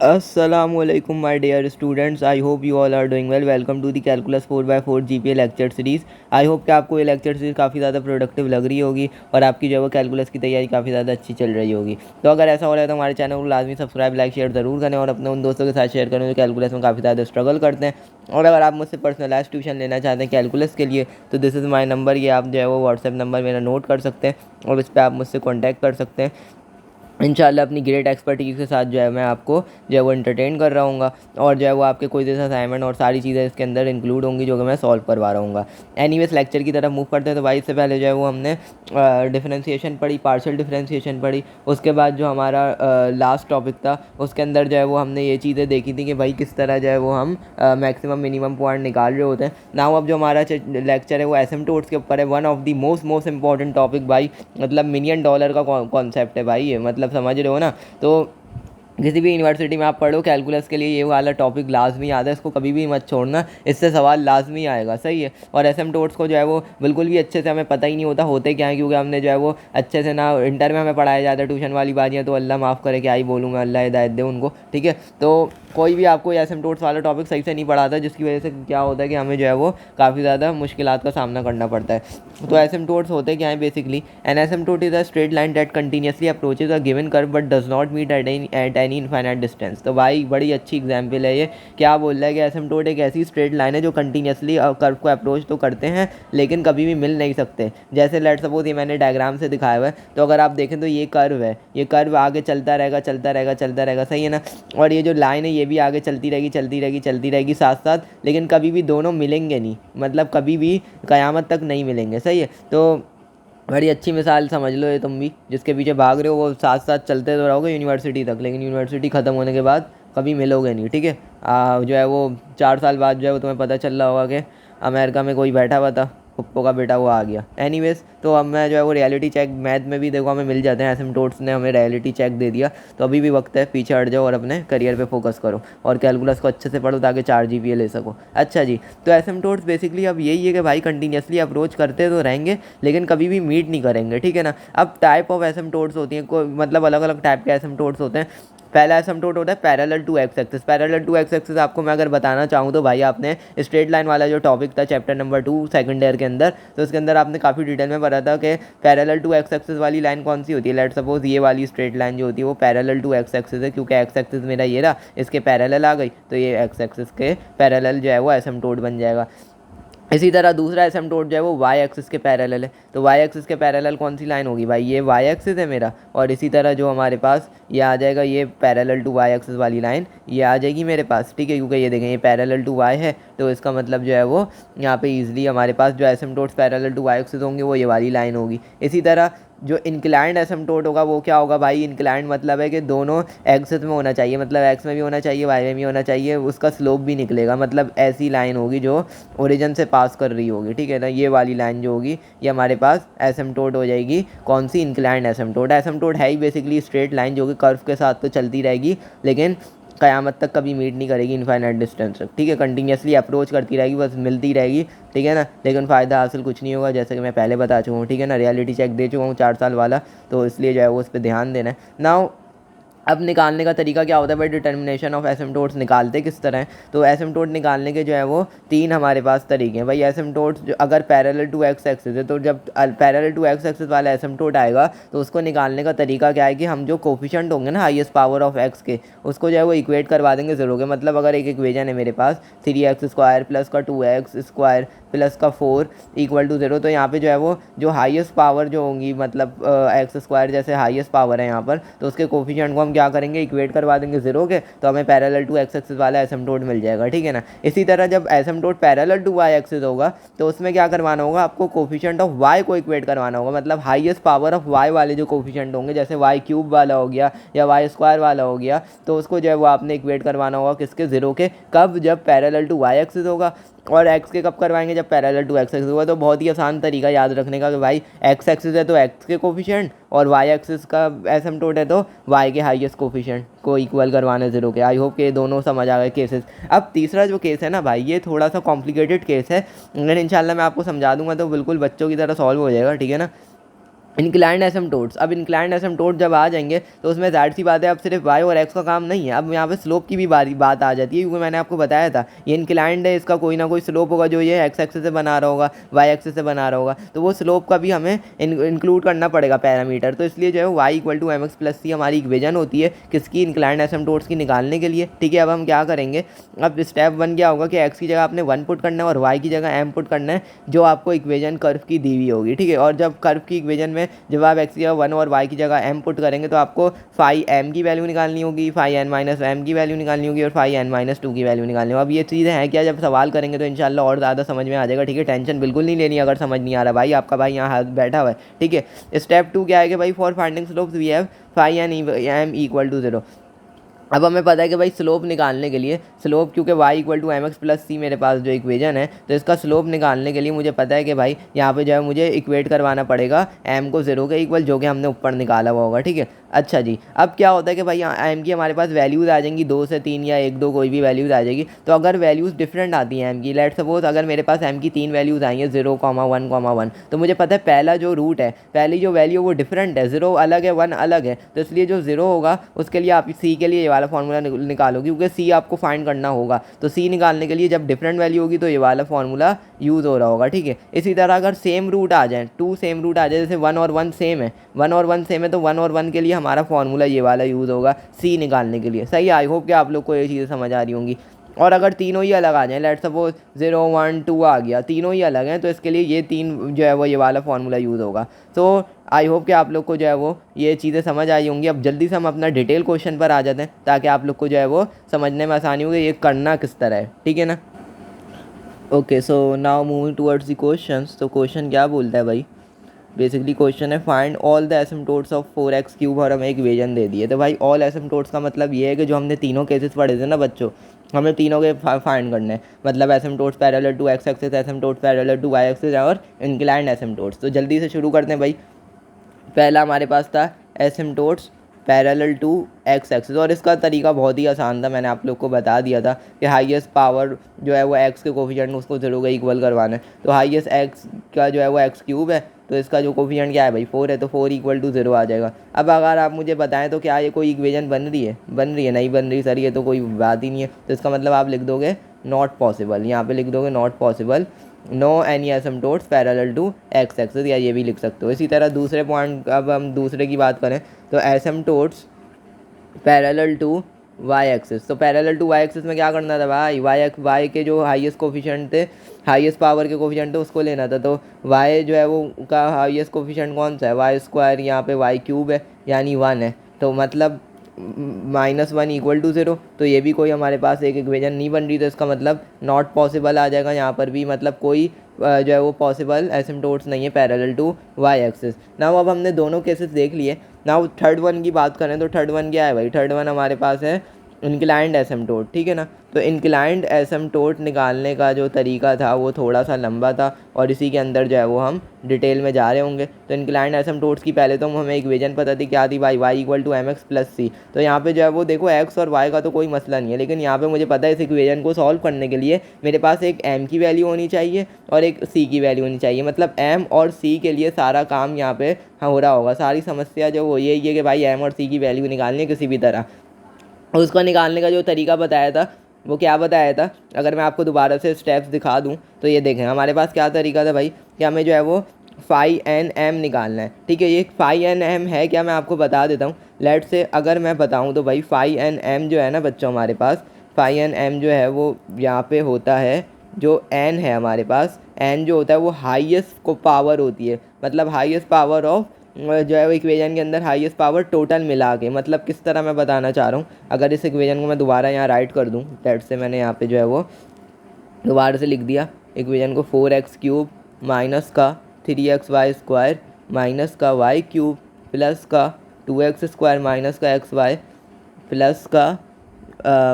Assalamualaikum my dear students, I hope you all are doing well. Welcome to the Calculus 4x4 GPA lecture series. I hope कि आपको ये lecture series काफ़ी ज़्यादा productive लग रही होगी और आपकी जो है वो कैलकुलस की तैयारी काफ़ी ज़्यादा अच्छी चल रही होगी। तो अगर ऐसा हो रहा है तो हमारे चैनल को लाजमी सब्सक्राइब लाइक शेयर ज़रूर करें और अपने उन दोस्तों के साथ शेयर करें जो कैलकुलस में काफ़ी ज़्यादा स्ट्रगल करते हैं। और अगर आप मुझसे पर्सनलाइज ट्यूशन लेना चाहते हैं कैलकुलस के लिए तो दिस इज़ माई नंबर, ये आप जो है वो व्हाट्सएप नंबर मेरा नोट कर सकते हैं और इस पर आप मुझसे कॉन्टैक्ट कर सकते हैं। इंशाल्लाह अपनी ग्रेट एक्सपर्टीज़ के साथ जो है मैं आपको जो है वो एंटरटेन कर रहा हूँगा और जो है वो आपके कोई जैसा असाइनमेंट और सारी चीज़ें इसके अंदर इंक्लूड होंगी जो कि मैं सॉल्व करवा रहा हूँ। एनीवेज लेक्चर की तरफ मूव करते हैं। तो भाई इससे पहले जो है वो हमने डिफरेंशिएशन पढ़ी, पार्शियल डिफरेंशिएशन पढ़ी। उसके बाद जो हमारा लास्ट टॉपिक था उसके अंदर जो है वो हमने ये चीज़ें देखी थी कि भाई किस तरह जो है वो हम मैक्सिमम मिनिमम पॉइंट निकाल रहे होते हैं। नाउ अब जो हमारा लेक्चर है वो एसिम्प्टोट्स के ऊपर है। One of the most important topic भाई, मतलब $1,000,000 का कॉन्सेप्ट है भाई ये, मतलब समझ रहे हो ना। तो किसी भी यूनिवर्सिटी में आप पढ़ो कैलकुलस के लिए ये वाला टॉपिक लाजमी याद है, इसको कभी भी मत छोड़ना, इससे सवाल लाजमी आएगा, सही है। और एसिम्प्टोट्स को जो है वो बिल्कुल भी अच्छे से हमें पता ही नहीं होता होते क्या है, क्योंकि हमने जो है वो अच्छे से ना इंटर में हमें पढ़ाया जाता है ट्यूशन वाली बात, तो अल्लाह माफ़ करे क्या ही बोलूँ मैं, अल्लाह हिदायत दे उनको, ठीक है। तो कोई भी आपको एसिम्प्टोट्स वाला टॉपिक सही से नहीं पढ़ाता, जिसकी वजह से क्या होता है कि हमें जो है वो काफ़ी ज़्यादा मुश्किलात का सामना करना पड़ता है। तो एसिम्प्टोट्स होते क्या है basically, an asymptote is a straight line that continuously approaches a given curve but does not meet at any infinite distance. तो भाई बड़ी अच्छी एग्जाम्पल है ये। क्या बोल रहा है कि एसिम्प्टोट एक ऐसी स्ट्रेट लाइन है जो कंटिन्यूसली कर्व को अप्रोच तो करते हैं लेकिन कभी भी मिल नहीं सकते। जैसे लेट सपोज ये मैंने डायग्राम से दिखाया हुआ है, तो अगर आप देखें तो ये कर्व है, ये कर्व आगे चलता रहेगा चलता रहेगा चलता रहेगा, सही है ना। और ये जो लाइन है ये भी आगे चलती रहेगी चलती रहेगी चलती रहेगी साथ साथ, लेकिन कभी भी दोनों मिलेंगे नहीं, मतलब कभी भी क़यामत तक नहीं मिलेंगे, सही है। तो बड़ी अच्छी मिसाल समझ लो ये, तुम भी जिसके पीछे भाग रहे हो वो साथ साथ चलते तो रहोगे यूनिवर्सिटी तक, लेकिन यूनिवर्सिटी ख़त्म होने के बाद कभी मिलोगे नहीं, ठीक है। जो है वो 4 साल बाद जो है वो तुम्हें पता चल रहा होगा कि अमेरिका में कोई बैठा हुआ था, पप्पो का बेटा वो आ गया। एनीवेज, तो अब मैं जो है वो रियलिटी चेक मैथ में भी देखो हमें मिल जाते हैं, एसिम्प्टोट्स ने हमें रियलिटी चेक दे दिया, तो अभी भी वक्त है, पीछे हट जाओ और अपने करियर पे फोकस करो और कैलकुलस को अच्छे से पढ़ो ताकि 4 GPA ले सको। अच्छा जी, तो एसिम्प्टोट्स बेसिकली अब यही है कि भाई कंटिन्यूसली अप्रोच करते तो रहेंगे लेकिन कभी भी मीट नहीं करेंगे, ठीक है ना। अब टाइप ऑफ एसिम्प्टोट्स होती हैं, कोई मतलब अलग अलग टाइप के एसिम्प्टोट्स होते हैं। पहला एसिम्प्टोट होता है parallel to x axis. Parallel to x axis आपको मैं अगर बताना चाहूँ तो भाई आपने स्ट्रेट लाइन वाला जो टॉपिक था चैप्टर नंबर 2 सेकंड ईयर के अंदर, तो उसके अंदर आपने काफ़ी डिटेल में पढ़ा था कि पैरेलल टू एक्स एक्सिस वाली लाइन कौन सी होती है। लेट सपोज ये वाली स्ट्रेट लाइन जो होती है वो पैरेलल टू एक्स एक्सिस है, क्योंकि एक्स एक्सिस मेरा ये रहा, इसके पैरेलल आ गई तो ये एक्स एक्सिस के पैरेलल जो है वो एसिम्प्टोट बन जाएगा। इसी तरह दूसरा एसिम्प्टोट जो है वो वाई एक्सिस के पैरेलल है, तो वाई एक्सिस के पैरेलल कौन सी लाइन होगी भाई, ये वाई एक्सिस है मेरा, और इसी तरह जो हमारे पास ये आ जाएगा ये पैरेलल टू वाई एक्सिस वाली लाइन ये आ जाएगी मेरे पास, ठीक है। क्योंकि ये देखें ये पैरेलल टू वाई है, तो इसका मतलब जो है वो यहाँ पे ईजिली हमारे पास जो asymptotes parallel to Y axis होंगे वो ये वाली लाइन होगी। इसी तरह जो इंक्लाइंड एसिम्प्टोट होगा वो क्या होगा भाई, इंक्लाइंड मतलब है कि दोनों एक्सिस में होना चाहिए, मतलब एक्स में भी होना चाहिए वाई में भी होना चाहिए, उसका स्लोप भी निकलेगा, मतलब ऐसी लाइन होगी जो ओरिजिन से पास कर रही होगी, ठीक है ना। ये वाली लाइन जो होगी ये हमारे पास एसिम्प्टोट हो जाएगी, कौन सी, इंक्लाइंड एसिम्प्टोट। एसिम्प्टोट है ही बेसिकली स्ट्रेट लाइन जो कि कर्व के साथ तो चलती रहेगी लेकिन क़यामत तक कभी मीट नहीं करेगी इनफाइनाइट डिस्टेंस तक, ठीक है। कंटिन्यूसली अप्रोच करती रहेगी, बस मिलती रहेगी, ठीक है ना, लेकिन फ़ायदा हासिल कुछ नहीं होगा, जैसे कि मैं पहले बता चुका हूँ, ठीक है ना। रियलिटी चेक दे चुका हूँ 4 साल वाला, तो इसलिए जो है वो उस पर ध्यान देना है। नाउ अब निकालने का तरीका क्या होता है भाई, डिटर्मिनेशन ऑफ एसिम्प्टोट्स निकालते किस तरह है। तो एसिम्प्टोट निकालने के जो है वो 3 हमारे पास तरीके हैं भाई। एसिम्प्टोट्स अगर पैरेलल टू एक्स एक्सिस है, तो जब पैरेलल टू एक्स एक्सिस वाला एसिम्प्टोट आएगा तो उसको निकालने का तरीका क्या है कि हम जो कोफिशिएंट होंगे ना हाईएस्ट पावर ऑफ एक्स के, उसको जो है वो इक्वेट करवा देंगे ज़ीरो के। मतलब अगर एक इक्वेशन है मेरे पास 3x² प्लस का 2x² प्लस का 4 इक्वल टू 0, तो यहाँ पे जो है वो जो हाईएस्ट पावर जो होंगी, मतलब x² जैसे हाईएस्ट पावर है यहाँ पर, तो उसके कोफिशिएंट को हम क्या करेंगे, इक्वेट करवा देंगे 0 के, तो हमें पैरेलल टू एक्स एक्सिस वाला एसिम्प्टोट मिल जाएगा, ठीक है ना। इसी तरह जब asymptote parallel to Y axis होगा तो उसमें क्या करवाना होगा, आपको कोफिशिएंट ऑफ वाई को इक्वेट करवाना होगा, मतलब हाईएस्ट पावर ऑफ वाई वाले जो कोफिशिएंट होंगे, जैसे y³ वाला हो गया या y² वाला हो गया, तो उसको जो है वो आपने इक्वेट करवाना होगा किसके, 0 के। कब, जब पैरेलल टू वाई एक्सिस होगा। और एक्स के कब करवाएंगे, जब पैरेलल टू एक्स एक्सिस होगा। तो बहुत ही आसान तरीका याद रखने का कि भाई एक्स एक्सिस है तो एक्स के कोफिशिएंट, और वाई एक्सिस का एसिम्प्टोट है तो वाई के हाईएस्ट कोफिशिएंट को इक्वल करवाना 0 के। आई होप कि ये दोनों समझ आ गए केसेस। अब तीसरा जो केस है ना भाई, ये थोड़ा सा कॉम्प्लिकेटेड केस है, लेकिन इंशाल्लाह मैं आपको समझा दूंगा तो बिल्कुल बच्चों की तरह सॉल्व हो जाएगा, ठीक है ना। Inclined asymptotes. अब इंक्लाइंड एसिम्प्टोट जब आ जाएंगे तो उसमें ज़ाहिर सी बात है अब सिर्फ वाई और एक्स का काम नहीं है, अब यहाँ पे स्लोप की भी बात आ जाती है, क्योंकि मैंने आपको बताया था ये इंक्लाइंड है, इसका कोई ना कोई स्लोप होगा जो ये एक्स एक्सिस से बना रहा होगा, वाई एक्सिस से बना रहा होगा, तो वो स्लोप का भी हमें इंक्लूड करना पड़ेगा पैरामीटर। तो इसलिए जो है y equal to m x plus c हमारी इक्वेशन होती है किसकी, इंक्लाइंड एसिम्प्टोट्स की निकालने के लिए। ठीक है, अब हम क्या करेंगे, अब स्टेप 1 क्या होगा कि एक्स की जगह आपने 1 पुट करना है और वाई की जगह एम पुट करना है, जो आपको इक्वेशन कर्व की दी हुई होगी। ठीक है, और जब कर्व की इक्वेशन में जब आप एक्स की जगह 1 और वाई की जगह एम पुट करेंगे तो आपको फाई एम की वैल्यू निकालनी होगी, फाई एन माइनस एम की वैल्यू निकालनी होगी और फाई एन माइनस 2 की वैल्यू निकालनी होगी। अब ये चीज़ें हैं क्या, जब सवाल करेंगे तो इंशाल्लाह और ज़्यादा समझ में आ जाएगा। ठीक है, टेंशन बिल्कुल नहीं लेनी अगर समझ नहीं आ रहा भाई, आपका भाई यहाँ हाथ बैठा हुआ है। ठीक है, स्टेप 2 क्या है कि भाई for finding slopes we have phi n m equal to 0। अब हमें पता है कि भाई स्लोप निकालने के लिए, स्लोप क्योंकि y equal to m x plus c मेरे पास जो इक्वेशन है, तो इसका स्लोप निकालने के लिए मुझे पता है कि भाई यहाँ पे जो है मुझे इक्वेट करवाना पड़ेगा m को 0 के इक्वल, जो कि हमने ऊपर निकाला हुआ होगा। ठीक है, अच्छा जी, अब क्या होता है कि भाई यहाँ m की हमारे पास वैल्यूज़ आ जाएंगी 2 से 3 या 1 2 कोई भी वैल्यूज़ आ जाएगी। तो अगर वैल्यूज़ डिफरेंट आती हैं m की, लेट सपोज अगर मेरे पास m की 3 वैल्यूज़ आई हैं 0, 1, 1, तो मुझे पता है पहला जो रूट है, पहली जो वैल्यू वो डिफरेंट है, 0 अलग है 1 अलग है, तो इसलिए जो 0 होगा उसके लिए आप c के लिए ये वाला फार्मूला निकालो, क्योंकि c आपको फाइंड करना होगा। तो c निकालने के लिए जब डिफरेंट वैल्यू होगी तो ये वाला फार्मूला यूज़ हो रहा होगा। ठीक है, इसी तरह अगर सेम रूट आ जाए, 2 सेम रूट आ जाए, जैसे 1 और 1 सेम है, 1 और 1 सेम है, तो 1 और 1 के लिए हमारा फार्मूला ये वाला यूज़ होगा c निकालने के लिए। सही, आई होप कि आप लोग को ये चीज़ें समझ आ रही होंगी। और अगर तीनों ही अलग आ जाएँ, लेट सपोज 0 1 2 आ गया, तीनों ही अलग हैं, तो इसके लिए ये 3 जो है वो ये वाला फार्मूला यूज़ होगा। तो आई होप कि आप लोग को जो है वो ये चीज़ें समझ आई होंगी। अब जल्दी से हम अपना डिटेल क्वेश्चन पर आ जाते हैं ताकि आप लोग को जो है वो समझने में आसानी होगी ये करना किस तरह है। ठीक है ना, okay, so now moving towards the questions. तो क्वेश्चन क्या बोलता है भाई, बेसिकली क्वेश्चन है find all the asymptotes of 4x cube, और हमें एक इक्वेशन दे दिए। तो भाई ऑल एसिम्प्टोट्स का मतलब ये है कि जो हमने तीनों केसेस पढ़े थे ना बच्चों, हमें तीनों के फाइंड करने हैं, मतलब asymptotes parallel to x axis, asymptotes parallel to Y axis और इंक्लाइंड एसिम्प्टोट्स। तो जल्दी से शुरू करते हैं भाई। पहला हमारे पास था asymptotes parallel to x axis, और इसका तरीका बहुत ही आसान था, मैंने आप लोग को बता दिया था कि हाईएस्ट पावर जो है वो एक्स के कोफिशिएंट उसको 0 के इक्वल करवाना है। तो हाईएस्ट एक्स का जो है वो एक्स क्यूब है, तो इसका जो कोफिशिएंट क्या है भाई 4 है, तो 4 इक्वल टू 0 आ जाएगा। अब अगर आप मुझे बताएं तो क्या ये कोई इक्वेशन बन रही है, नहीं बन रही सर, ये तो कोई बात ही नहीं है। तो इसका मतलब आप लिख दोगे नॉट पॉसिबल, यहाँ पे लिख दोगे not possible, no any asymptotes parallel to x axis, या ये भी लिख सकते हो। इसी तरह दूसरे पॉइंट, अब हम दूसरे की बात करें तो asymptotes parallel to Y axis. तो पैरेलल टू वाई एक्सिस में क्या करना था भाई, वाई के जो हाईएस्ट कोफिशिएंट थे, हाईएस्ट पावर के कोफिशिएंट थे उसको लेना था। तो वाई जो है वो का हाईएस्ट कोफिशिएंट कौन सा है, वाई स्क्वायर, यहाँ पे वाई क्यूब है यानी 1 है, तो मतलब -1 इक्वल टू 0। तो ये भी कोई हमारे पास एक इक्वेशन नहीं बन रही, तो इसका मतलब नॉट पॉसिबल आ जाएगा यहाँ पर भी, मतलब कोई जो है वो पॉसिबल एसिम्प्टोट्स नहीं है parallel to Y axis. Now अब हमने दोनों केसेस देख लिए। नाउ थर्ड वन की बात करें तो थर्ड वन क्या है भाई, थर्ड वन हमारे पास है इंक्लाइंड एसिम्प्टोट। ठीक है ना, तो इंक्लाइंड एसिम्प्टोट निकालने का जो तरीका था वो थोड़ा सा लंबा था, और इसी के अंदर जो है वो हम डिटेल में जा रहे होंगे। तो इंक्लाइंड एसिम्प्टोट्स की पहले तो हमें इक्वेशन पता थी, क्या थी भाई, y equal to m x plus c. तो यहाँ पे जो है वो देखो x और y का तो कोई मसला नहीं है, लेकिन यहाँ पे मुझे पता है इस इक्वेशन को सॉल्व करने के लिए मेरे पास एक m की वैल्यू होनी चाहिए और एक c की वैल्यू होनी चाहिए, मतलब m और c के लिए सारा काम यहाँ पे हो रहा होगा। सारी समस्या जो वो यही है कि भाई m और c की वैल्यू निकालनी है किसी भी तरह। उसको निकालने का जो तरीका बताया था वो क्या बताया था, अगर मैं आपको दोबारा से स्टेप्स दिखा दूं तो ये देखें हमारे पास क्या तरीका था भाई, कि हमें जो है वो फाई एन एम निकालना है। ठीक है, ये फाई एन एम है क्या, मैं आपको बता देता हूँ। लेट से अगर मैं बताऊँ तो भाई फाई एन एम जो है ना बच्चों, हमारे पास फाई एन एम जो है वो यहाँ पे होता है, जो एन है हमारे पास, एन जो होता है वो हाईएस्ट को पावर होती है, मतलब हाईएस्ट पावर ऑफ जो है वो इक्वेशन के अंदर हाईएस्ट पावर टोटल मिला के, मतलब किस तरह मैं बताना चाह रहा हूँ। अगर इस इक्वेशन को मैं दोबारा यहाँ राइट कर दूँ, लेट से मैंने यहाँ पे जो है वो दोबारा से लिख दिया इक्वेशन को, 4x क्यूब माइनस का 3xy स्क्वायर माइनस का y क्यूब प्लस का 2x स्क्वायर माइनस का xy प्लस का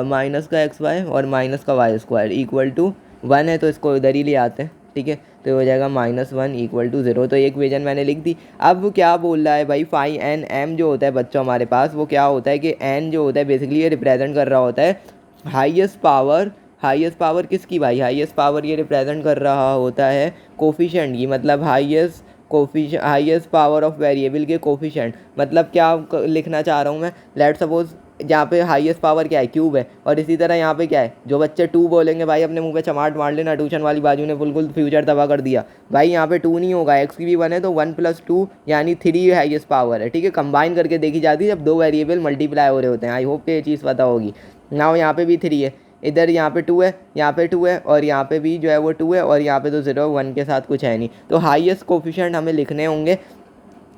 माइनस का xy और माइनस का y स्क्वायर इक्वल टू 1 है, तो इसको इधर ही ले आते हैं। ठीक है, तो हो जाएगा -1 इक्वल टू 0। तो एक इक्वेशन मैंने लिख दी। अब क्या बोल रहा है भाई, फाई एन एम जो होता है बच्चों हमारे पास, वो क्या होता है कि एन जो होता है बेसिकली ये रिप्रेजेंट कर रहा होता है हाईएस्ट पावर। हाईएस्ट पावर किसकी भाई, हाईएस्ट पावर ये रिप्रेजेंट कर रहा होता है कोफिशिएंट की, मतलब highest coefficient, highest power of variable के कोफिशिएंट। मतलब क्या लिखना चाह रहा हूँ मैं, लेट सपोज यहाँ पे हाईएस्ट पावर क्या है, क्यूब है, और इसी तरह यहाँ पे क्या है, जो बच्चे 2 बोलेंगे भाई अपने मुंह पे चमाट मार लेना, ट्यूशन वाली बाजू ने बिल्कुल फ्यूचर तबाह कर दिया भाई। यहाँ पे 2 नहीं होगा, एक्स की भी 1 है तो 1 + 2 यानी 3 हाईएस्ट पावर है, ठीक है। कंबाइन करके देखी जाती है जब 2 वेरिएबल मल्टीप्लाई हो रहे होते हैं। आई होप ये चीज़ पता होगी। नाउ यहाँ पे भी 3 है, इधर यहाँ पे 2 है, यहाँ पे 2 है, और यहाँ पे भी जो है वो 2 है, और यहाँ पे तो 0 1 के साथ कुछ है नहीं। तो हाईएस्ट कोफिशिएंट हमें लिखने होंगे।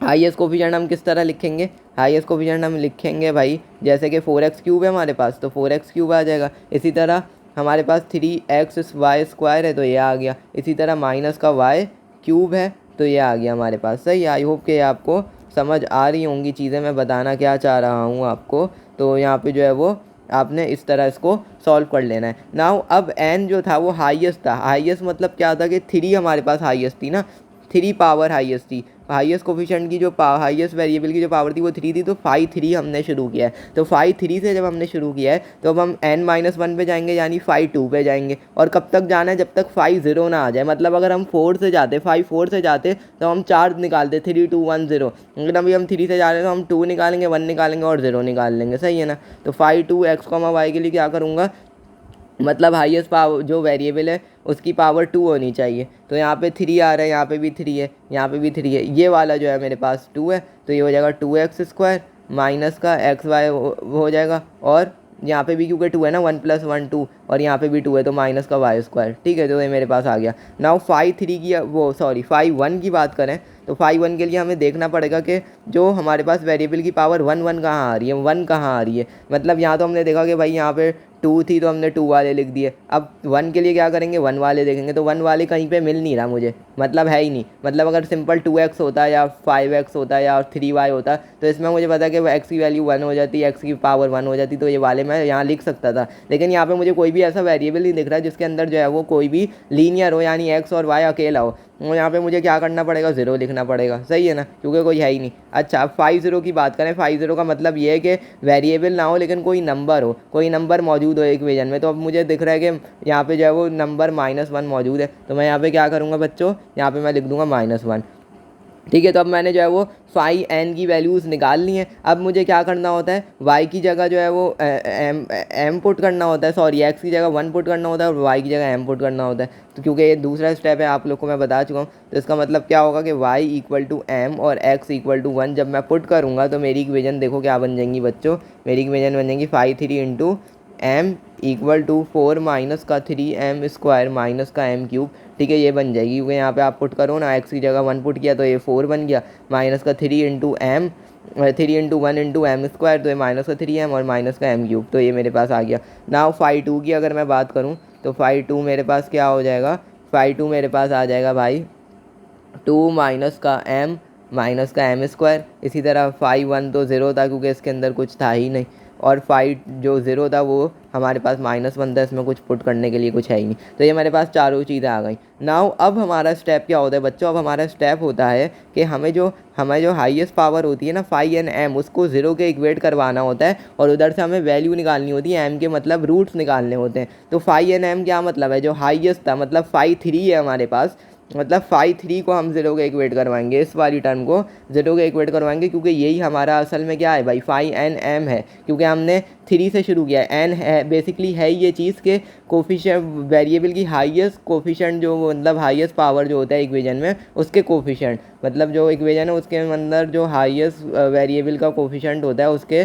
हाईएस्ट कोफिशिएंट हम किस तरह लिखेंगे, हाईएस्ट कोफिशिएंट हम लिखेंगे भाई जैसे कि 4x³ है हमारे पास, तो 4x³ आ जाएगा। इसी तरह हमारे पास 3xy² है तो ये आ गया। इसी तरह माइनस का y³ है तो ये आ गया हमारे पास। सही है। आई होप कि आपको समझ आ रही होंगी चीज़ें, मैं बताना क्या चाह रहा हूँ आपको। तो यहाँ पे जो है वो आपने इस तरह इसको सॉल्व कर लेना है। नाउ अब n जो था वो हाईएस्ट था। हाईएस्ट मतलब क्या था कि 3 हमारे पास हाईएस्ट थी ना, 3 पावर हाईएस्ट थी। हाईएस्ट कोफिशिएंट की जो हाईएस्ट वेरिएबल की जो पावर थी वो 3 थी, तो 5 हमने शुरू किया है। तो 5 से जब हमने शुरू किया है तो अब हम n-1 पे जाएंगे यानी 5 पे जाएंगे। और कब तक जाना है, जब तक 5 ना आ जाए। मतलब अगर हम 4 से जाते, 4 से जाते तो हम 4 निकालते, 3 2 1 0। लेकिन अभी हम 3 से जा रहे हैं तो हम 2 निकालेंगे, 1 निकालेंगे और 0 निकाल लेंगे। सही है ना। तो 5 2 x, y के लिए क्या करूँगा, मतलब हाईएस्ट पावर जो वेरिएबल है उसकी पावर 2 होनी चाहिए। तो यहाँ पे 3 आ रहा है, यहाँ पे भी 3 है, यहाँ पे भी 3 है। ये वाला जो है मेरे पास 2 है तो ये हो जाएगा 2x² माइनस का xy हो जाएगा। और यहाँ पे भी क्योंकि 2 है ना, 1 + 1 2, और यहाँ पे भी 2 है तो माइनस का y²। ठीक है, तो ये मेरे पास आ गया। नाउ 5 की वो सॉरी 5 1 की बात करें तो 5 1 के लिए हमें देखना पड़ेगा कि जो हमारे पास वेरिएबल की पावर 1 1 कहाँ आ रही है, 1 कहाँ आ रही है। मतलब यहाँ तो हमने देखा कि भाई यहाँ पे 2 थी तो हमने 2 वाले लिख दिए। अब 1 के लिए क्या करेंगे, 1 वाले देखेंगे तो 1 वाले कहीं पे मिल नहीं रहा मुझे, मतलब है ही नहीं। मतलब अगर सिंपल 2x होता या 5x होता या 3y होता तो इसमें मुझे पता है कि x की वैल्यू 1 हो जाती, x की पावर 1 हो जाती, तो ये वाले मैं यहाँ लिख सकता था। लेकिन यहाँ पे मुझे कोई भी ऐसा वेरिएबल नहीं दिख रहा है जिसके अंदर जो है वो कोई भी लीनियर हो, यानी x और y अकेला हो। और यहाँ पे मुझे क्या करना पड़ेगा, 0 लिखना पड़ेगा। सही है ना, क्योंकि कोई है ही नहीं। अच्छा, अब 5 की बात करें। 5 का मतलब ये है कि वेरिएबल ना हो लेकिन कोई नंबर हो, कोई नंबर मौजूद हो इक्वेशन में। तो अब मुझे दिख रहा है कि यहाँ पे जो है वो नंबर -1 मौजूद है, तो मैं यहाँ पे क्या करूँगा बच्चों, यहाँ पे मैं लिख दूँगा -1। ठीक है, तो अब मैंने जो है वो 5n की वैल्यूज़ निकाल ली हैं। अब मुझे क्या करना होता है, y की जगह जो है वो m पुट करना होता है, सॉरी x की जगह 1 पुट करना होता है और y की जगह m पुट करना होता है। तो क्योंकि ये दूसरा स्टेप है, आप लोग को मैं बता चुका हूँ, तो इसका मतलब क्या होगा कि y = m और x = 1 जब मैं पुट करूँगा तो मेरी इक्वेशन देखो क्या बन जाएंगी बच्चों। मेरी इक्वेशन बन जाएंगी 5 3 × m = 4 माइनस का 3m² माइनस का m³। ठीक है, ये बन जाएगी क्योंकि यहाँ पे आप पुट करो ना, x की जगह 1 पुट किया तो ये 4 बन गया, माइनस का 3 × 1 × m², तो ये माइनस का 3m और माइनस का m³। तो ये मेरे पास आ गया। नाउ 5 2 की अगर मैं बात करूँ तो 5 2 मेरे पास क्या हो जाएगा, 5 2 मेरे पास आ जाएगा भाई 2 माइनस का m माइनस का m²। इसी तरह 5 1 तो 0 था क्योंकि इसके अंदर कुछ था ही नहीं, और 5 जो 0 था वो हमारे पास -1 था, इसमें कुछ पुट करने के लिए कुछ है ही नहीं। तो ये मेरे पास चारों चीज़ें आ गई। नाउ अब हमारा स्टेप क्या होता है बच्चों, अब हमारा स्टेप होता है कि हमें जो हाईएस्ट पावर होती है ना 5n m, उसको 0 के इक्वेट करवाना होता है और उधर से हमें वैल्यू निकालनी होती है, m के मतलब रूट्स निकालने होते हैं। तो 5n m क्या मतलब है, जो हाईएस्ट था, मतलब 5 3 है हमारे पास, मतलब 5 3 को हम 0 के इक्वेट करवाएंगे, इस वाली टर्म को 0 के इक्वेट करवाएंगे, क्योंकि यही हमारा असल में क्या है भाई 5n m है, क्योंकि हमने 3 से शुरू किया है। n है बेसिकली है ये चीज़ के कोफिशिएंट, वेरिएबल की हाईएस्ट कोफिशिएंट जो मतलब हाईएस्ट पावर जो होता है इक्वेशन में उसके कोफिशिएंट, मतलब जो इक्वेशन है उसके अंदर जो हाईएस्ट वेरिएबल का कोफिशिएंट होता है उसके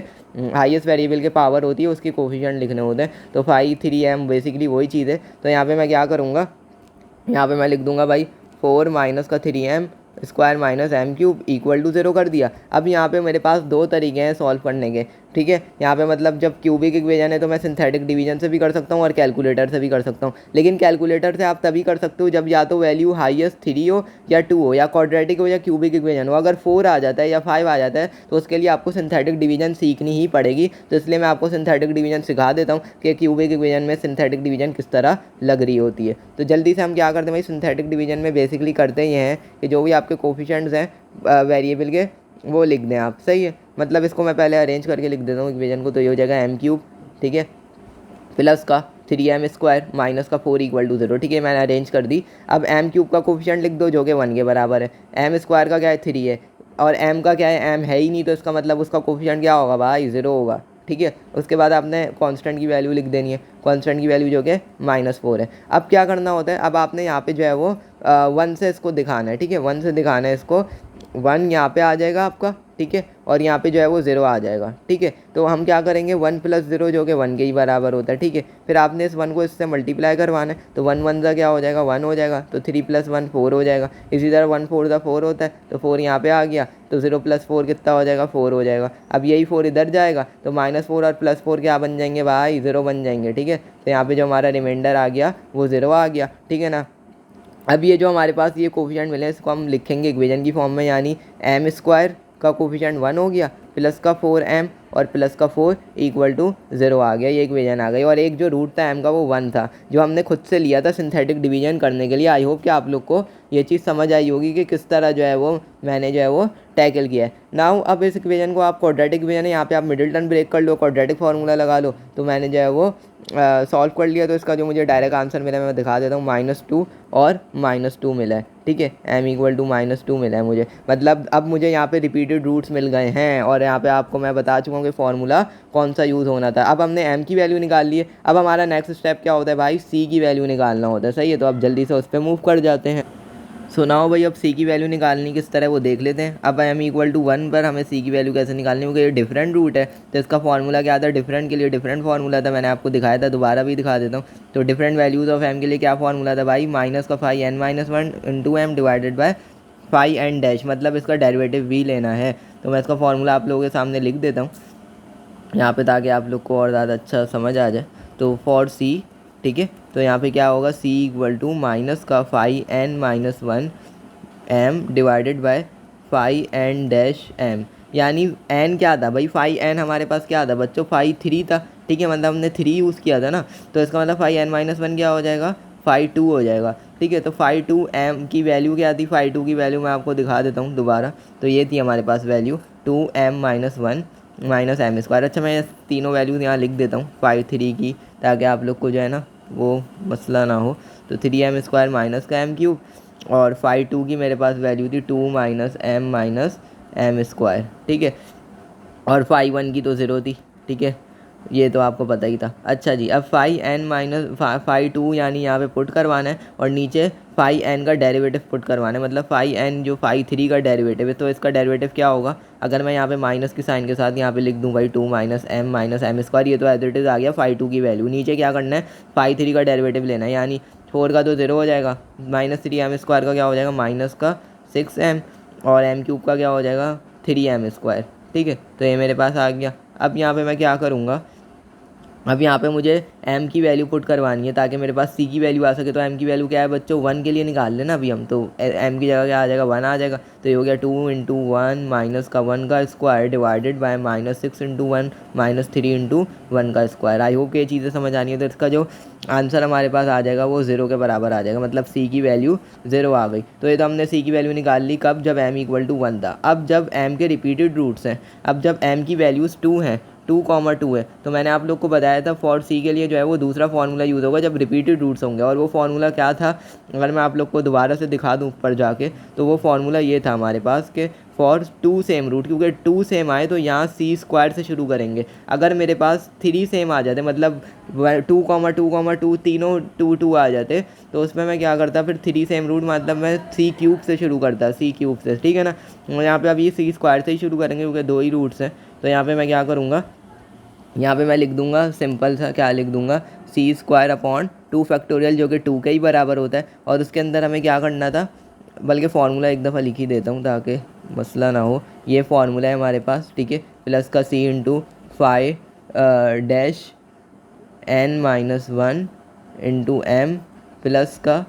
हाईएस्ट वेरिएबल के पावर होती है उसके कोफिशिएंट लिखने होते हैं। तो 5 3 m बेसिकली वही चीज़ है। तो यहाँ पे मैं क्या करूँगा, यहाँ पे मैं लिख दूंगा भाई 4 माइनस का 3m² माइनस m³ = 0 कर दिया। अब यहाँ पे मेरे पास 2 तरीके हैं सॉल्व करने के। ठीक है, यहाँ पे मतलब जब क्यूबिक इक्वेशन है तो मैं सिंथेटिक डिवीजन से भी कर सकता हूँ और कैलकुलेटर से भी कर सकता हूँ। लेकिन कैलकुलेटर से आप तभी कर सकते हो जब या तो वैल्यू हाईएस्ट 3 हो या 2 हो, या क्वाड्रेटिक हो या क्यूबिक इक्वेशन हो। अगर 4 आ जाता है या 5 आ जाता है तो उसके लिए आपको सिंथेटिक डिवीजन सीखनी ही पड़ेगी। तो इसलिए मैं आपको सिंथेटिक डिवीजन सिखा देता हूँ कि क्यूबिक इक्वेशन में सिंथेटिक डिवीजन किस तरह लग रही होती है। तो जल्दी से हम क्या करते हैं भाई, सिंथेटिक डिवीजन में बेसिकली करते ये हैं कि जो भी आपके कोफिशिएंट्स हैं वेरिएबल के वो लिख दें आप। सही है, मतलब इसको मैं पहले अरेंज करके लिख देता हूँ इक्वेशन को। तो ये हो जाएगा m³, ठीक है, प्लस का 3m² माइनस का 4 इक्वल टू 0। ठीक है, मैंने अरेंज कर दी। अब m³ का कोफिशिएंट लिख दो जो कि 1 के बराबर है। m² का क्या है 3 है और m का क्या है, m है ही नहीं, तो इसका मतलब उसका कोफिशिएंट क्या होगा भाई 0 होगा। ठीक है, उसके बाद आपने कांस्टेंट की वैल्यू लिख देनी है, कांस्टेंट की वैल्यू जो कि -4 है। अब क्या करना होता है, अब आपने यहाँ पे जो है वो 1 से इसको दिखाना है। ठीक है, 1 से दिखाना है इसको, 1 यहाँ पे आ जाएगा आपका। ठीक है, और यहाँ पे जो है वो 0 आ जाएगा। ठीक है, तो हम क्या करेंगे 1 + 0 जो कि 1 के ही बराबर होता है। ठीक है, फिर आपने इस 1 को इससे मल्टीप्लाई करवाना है, तो 1 1 का क्या हो जाएगा 1 हो जाएगा, तो 3 + 1 4 हो जाएगा। इसी तरह 1 4 का 4 होता है, तो 4 यहाँ पे आ गया, तो 0 + 4 कितना हो जाएगा 4 हो जाएगा। अब यही 4 इधर जाएगा, तो -4 और +4 क्या बन जाएंगे भाई 0 बन जाएंगे। ठीक है, तो यहाँ पे जो हमारा रिमाइंडर आ गया वो 0 आ गया। ठीक है ना। अब ये जो हमारे पास ये कोफिशिएंट मिले इसको हम लिखेंगे इक्वेशन की फॉर्म में, यानी m² का कोफिशिएंट 1 हो गया, प्लस का 4m और प्लस का 4 इक्वल टू 0 आ गया। ये इक्वेशन आ गई। और एक जो रूट था m का वो 1 था, जो हमने खुद से लिया था सिंथेटिक डिवीजन करने के लिए। आई होप कि आप लोग को ये चीज़ समझ आई होगी कि किस तरह जो है वो मैंने जो है वो टैकल किया है। नाउ अब इस इक्वेशन को आप क्वाड्रेटिक इक्वेशन है, यहाँ पे आप मिडिल टर्म ब्रेक कर लो, क्वाड्रेटिक फार्मूला लगा लो, तो मैंने जो है वो सॉल्व कर लिया। तो इसका जो मुझे डायरेक्ट आंसर मिला मैं दिखा देता हूँ, -2 और -2 मिला है। ठीक है, m = -2 मिला है मुझे, मतलब अब मुझे यहाँ पे रिपीटेड रूट्स मिल गए हैं। और यहाँ पे आपको मैं बता चुका हूँ कि फार्मूला कौन सा यूज़ होना था। अब हमने m की वैल्यू निकाल ली है। अब हमारा नेक्स्ट स्टेप क्या होता है भाई, c की वैल्यू निकालना होता है। सही है, तो अब जल्दी से उस पर मूव कर जाते हैं। सो नाउ भाई अब c की वैल्यू निकालनी किस तरह वो देख लेते हैं। अब m = 1 पर हमें c की वैल्यू कैसे निकालनी, क्योंकि ये डिफरेंट रूट है, तो इसका फार्मूला क्या था, डिफरेंट के लिए डिफरेंट फार्मूला था। मैंने आपको दिखाया था, दोबारा भी दिखा देता हूँ। तो डिफरेंट वैल्यूज़ ऑफ m के लिए क्या फार्मूला था भाई, -5n-1 × m divided by 5n dash, मतलब इसका डेरिवेटिव भी लेना है। तो मैं इसका फार्मूला आप लोगों के सामने लिख देता हूँ यहाँ पे, ताकि आप लोग को और ज़्यादा अच्छा समझ आ जाए। तो फॉर c, ठीक है, तो यहाँ पे क्या होगा, c = -5n-1 m divided by 5n-m, यानी n क्या था भाई, 5n हमारे पास क्या था बच्चों 5 3 था। ठीक है, मतलब हमने 3 यूज़ किया था ना, तो इसका मतलब 5n-1 क्या हो जाएगा 5 2 हो जाएगा। ठीक है, तो 5 2m की वैल्यू क्या थी, 5 2 की वैल्यू मैं आपको दिखा देता हूँ दोबारा। तो ये थी हमारे पास वैल्यू 2m-1 -m²। अच्छा, मैं तीनों वैल्यूज़ यहाँ लिख देता हूँ 5 3 की, ताकि आप लोग को जो है ना वो मसला ना हो। तो 3m² माइनस का m³ और 5 2 की मेरे पास वैल्यू थी 2 - m²। ठीक है, और 5 1 की तो 0 थी। ठीक है, ये तो आपको पता ही था। अच्छा जी, अब 5 2 यानी यहाँ पे पुट करवाना है, और नीचे 5n का डेरिवेटिव पुट करवाना है, मतलब 5n जो 5 3 का डेरिवेटिव है, तो इसका डेरिवेटिव क्या होगा, अगर मैं यहाँ पे माइनस की साइन के साथ यहाँ पे लिख दूँ भाई 2 - m² ये तो एज इट इज़ आ गया 5 2 की वैल्यू। नीचे क्या करना है 5 3 का डेरिवेटिव लेना है, यानी 4 का तो 0 हो जाएगा, -3m² का क्या हो जाएगा -6m, और m³ का क्या हो जाएगा 3m²। ठीक है, तो ये मेरे पास आ गया। अब यहाँ पे मैं क्या करूँगा, अब यहाँ पे मुझे m की वैल्यू पुट करवानी है ताकि मेरे पास c की वैल्यू आ सके। तो m की वैल्यू क्या है बच्चों 1 के लिए निकाल लेना अभी हम, तो m की जगह क्या आ जाएगा 1 आ जाएगा। तो ये हो गया 2 × 1 माइनस का 1 का स्क्वायर डिवाइडेड बाय -6 × 1 -3 × 1 का स्क्वायर। आई होप कि ये चीज़ें समझ आनी है। तो इसका जो आंसर हमारे पास आ जाएगा वो 0 के बराबर आ जाएगा, मतलब c की वैल्यू 0 आ गई। तो ये तो हमने c की वैल्यू निकाल ली, कब, जब m = 1 था। अब जब m के रिपीटेड रूट्स हैं, अब जब m की वैल्यूज़ 2 हैं, 2, 2 है, तो मैंने आप लोग को बताया था फॉर c के लिए जो है वो दूसरा फार्मूला यूज़ होगा जब रिपीटेड रूट्स होंगे। और वो फार्मूला क्या था, अगर मैं आप लोग को दोबारा से दिखा दूँ ऊपर जाके, तो वो फार्मूला ये था हमारे पास कि फॉर 2 सेम रूट, क्योंकि 2 सेम आए तो यहाँ c² से शुरू करेंगे। अगर मेरे पास 3 सेम आ जाते, मतलब 2, 2, 2 तीनों 2 2 आ जाते, तो उसमें मैं क्या करता, फिर 3 सेम रूट मतलब मैं c³ से शुरू करता, c³ से। ठीक है ना, यहाँ पे अब ये c² से ही शुरू करेंगे क्योंकि 2 ही रूट्स हैं। तो यहाँ पे मैं क्या करूँगा, यहाँ पे मैं लिख दूंगा सिंपल सा, क्या लिख दूंगा c² / 2 फैक्टोरियल, जो कि 2 के ही बराबर होता है। और उसके अंदर हमें क्या करना था, बल्कि फार्मूला एक दफ़ा लिख ही देता हूँ ताकि मसला ना हो। ये फार्मूला है हमारे पास, ठीक है, प्लस का c × 5 dash n-1 × m plus का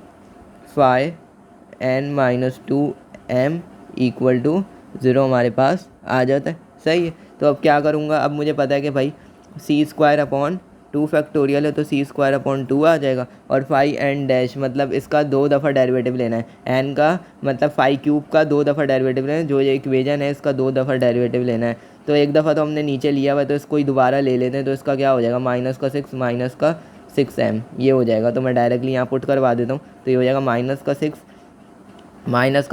5n-2m = 0 हमारे पास आ जाता है। सही है, तो अब क्या करूँगा, अब मुझे पता है कि भाई c² / 2 फैक्टोरियल है, तो c² / 2 आ जाएगा। और 5n डैश मतलब इसका 2 दफ़ा डेरिवेटिव लेना है, n का मतलब 5³ का 2 दफ़ा डेरिवेटिव लेना है, जो ये इक्वेशन है इसका 2 दफ़ा डेरिवेटिव लेना है। तो एक दफ़ा तो हमने नीचे लिया हुआ है, तो इसको ही दोबारा ले लेते हैं। तो इसका क्या हो जाएगा -6 - 6m ये हो जाएगा। तो मैं डायरेक्टली यहाँ पुट करवा देता हूँ। तो ये हो जाएगा माइनस का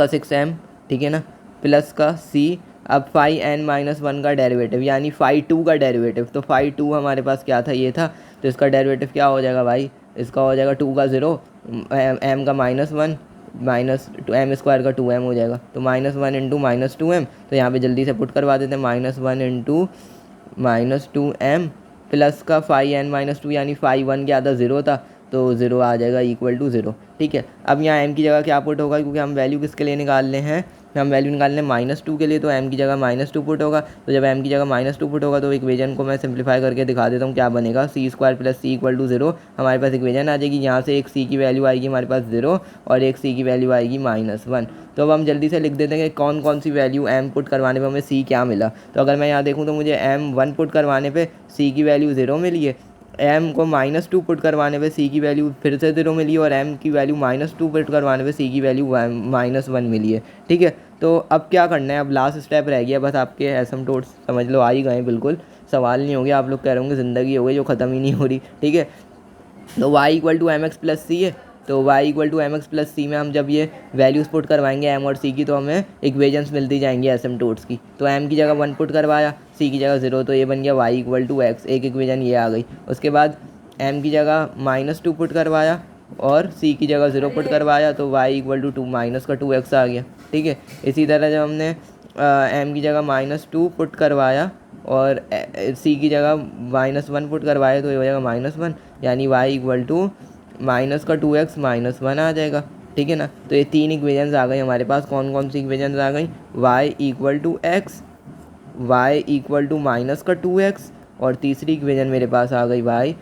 6m, ठीक है ना, प्लस का c। अब फाई n माइनस 1 का डेरिवेटिव यानी फाई 2 का डेरिवेटिव। तो फाई 2 हमारे पास क्या था, ये था। तो इसका डेरिवेटिव क्या हो जाएगा भाई, इसका हो जाएगा 2 का 0, m का -1 माइनस m स्क्वायर का 2m हो जाएगा। तो -1 इंटू -2m, तो यहाँ पे जल्दी से पुट करवा देते हैं। -1 इंटू -2m प्लस का फाई n माइनस 2 यानी फाई 1 क्या था, 0 था। तो 0 आ जाएगा इक्वल टू 0, ठीक है। अब यहाँ m की जगह क्या पुट होगा, क्योंकि हम वैल्यू किसके लिए निकाल रहे हैं, हम वैल्यू निकालने -2 के लिए। तो m की जगह -2 पुट होगा। तो जब m की जगह -2 पुट होगा तो इक्वेशन को मैं सिंप्लीफाई करके दिखा देता हूँ क्या बनेगा। c² + c = 0 हमारे पास इक्वेशन आ जाएगी। यहाँ से एक c की वैल्यू आएगी हमारे पास 0 और एक c की वैल्यू आएगी -1। तो अब हम जल्दी से लिख देते हैं कि कौन कौन सी वैल्यू m पुट करवाने पर हमें c क्या मिला। तो अगर मैं यहाँ देखूँ तो मुझे m1 पुट करवाने पर c की वैल्यू 0 मिली है, m को -2 पुट करवाने पे c की वैल्यू फिर से 0 मिली है और m की वैल्यू -2 पुट करवाने पे c की वैल्यू -1 मिली है, ठीक है। तो अब क्या करना है, अब लास्ट स्टेप रह गया बस। आपके एसिम्पटोट्स समझ लो आ ही गए, बिल्कुल सवाल नहीं हो गया। आप लोग कह रहे होंगे ज़िंदगी हो गई जो ख़त्म ही नहीं हो रही, ठीक है। तो y = mx + c है। तो y = mx + c में हम जब ये वैल्यूज़ पुट करवाएंगे m और c की, तो हमें इक्वेशंस मिलती जाएंगी एसिम्पटोट्स की। तो m की जगह 1 पुट करवाया, c की जगह 0, तो ये बन गया y = x, एक इक्वेशन ये आ गई। उसके बाद m की जगह -2 पुट करवाया और c की जगह 0 पुट करवाया, तो y = 2 माइनस का 2x आ गया, ठीक है। इसी तरह जब हमने m की जगह -2 पुट करवाया और c की जगह -1 पुट करवाया, तो ये हो जाएगा -1 यानी y = माइनस का 2x -1 आ जाएगा, ठीक है ना। तो ये 3 इक्वेशंस आ गई हमारे पास। कौन कौन सी इक्वेशंस आ गई, y = x, y = माइनस का 2x और तीसरी इक्वेशन मेरे पास आ गई y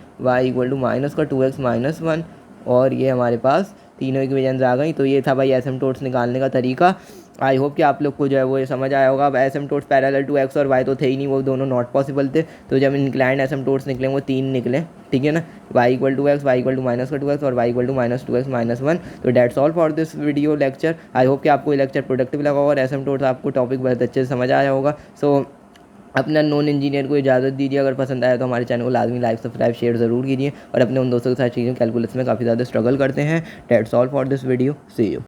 = माइनस का 2x -1। और ये हमारे पास तीनों इक्वेशंस आ गई। तो ये था भाई एसिम्पटोट्स निकालने का तरीका। आई होप कि आप लोग को जो है वो ये समझ आया होगा। अब एसिम्पटोट्स पैरेलल टू x और y तो थे ही नहीं, वो दोनों नॉट पॉसिबल थे। तो जब इंक्लाइंड एसिम्पटोट्स निकले वो 3 निकले, ठीक है ना, y = x, y = माइनस का 2x और y = -2x -1। तो dates all for this video lecture. I hope कि आपको ये लेक्चर प्रोडक्टिव लगा और एसिम्पटोट्स आपको टॉपिक बहुत अच्छे से समझ आया होगा। सो अपना नॉन इंजीनियर को इजाज़त दीजिए। अगर पसंद आया तो हमारे चैनल को लाजमी लाइक सब्सक्राइब शेयर ज़रूर कीजिए और अपने उन दोस्तों के साथ चीज़ें कैलकुलस में काफ़ी ज़्यादा स्ट्रगल करते हैं। That's all for this video, see you.